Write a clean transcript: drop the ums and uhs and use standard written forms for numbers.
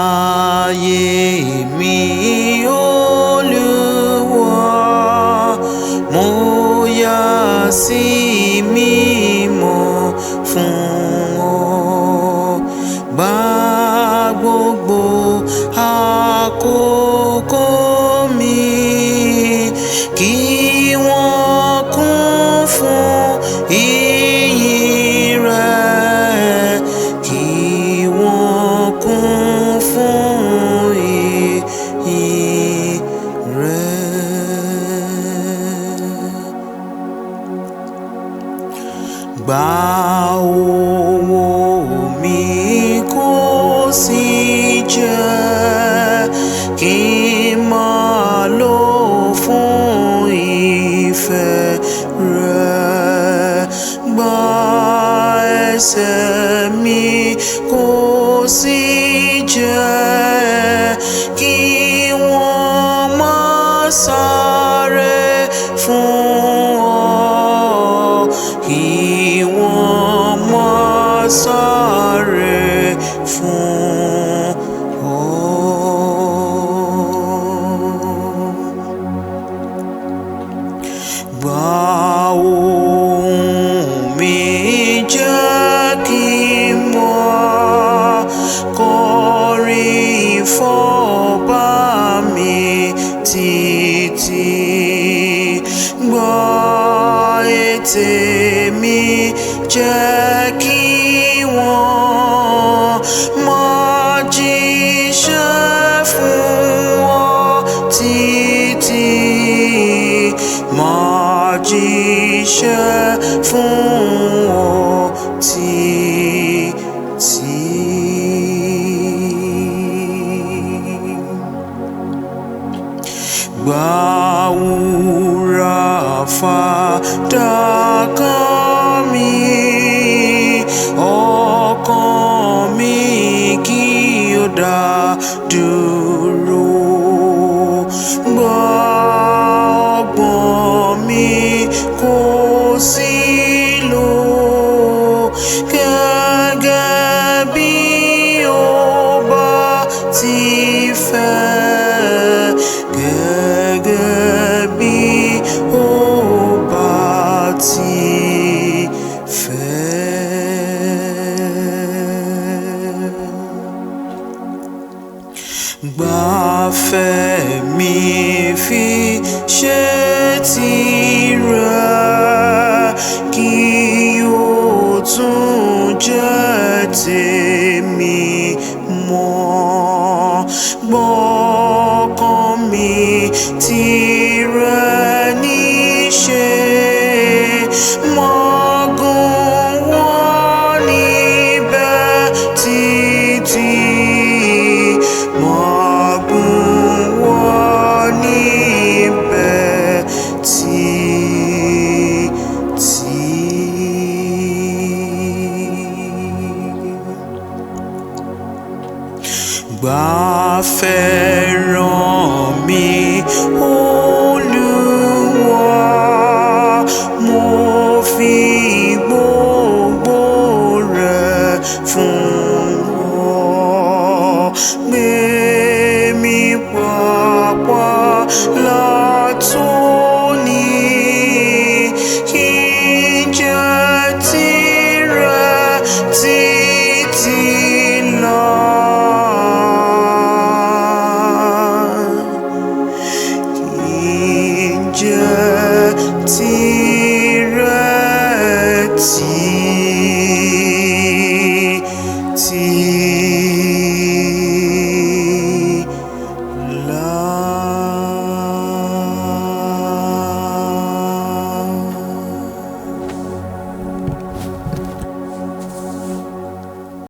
Gbáyé mi Olúwa, mo yà sí mímọ́ fún ọ. Gba gbogbo àkókò mi, kí wọ́n kún fún ìyìn rẹ, kí wọ́n kún fún ìyìn rẹ. Gba owó mi kó sì jẹ́ kí n máa lò fún ìfẹ́ rẹ. Gba ẹsẹ̀ mi kó sì jẹ́ kí wọ́n máa sáré fún ọ, kí wọ́n máa sáré fún ọ. Gba ohùn mi jẹ́ kí n mọ̀, kọrin fọ́ba mi títí. Gba ètè mi jẹ́ kí wọ́n máa jíṣẹ́ fún ọ títí, máa jíṣẹ́ fún ọ títí. Gba wúrà fàdákà mi, ọkàn mi kí ó dá dúró. Gba ọgbọ́n mi kó sì lò gẹ́gẹ́ bí ó bá ti fẹ́, gẹ́gẹ́ bí ó bá ti fẹ́. Gbàfẹ́ mi fi ṣe tìrẹ, kí ó tún jẹ́ tèmi mọ́. Gbọ́kàn mi tìrẹ ní ṣe, máa gùn wọ́n níbẹ̀ títí, máa gùn wọ́n níbẹ̀ títí. Gbàfẹ́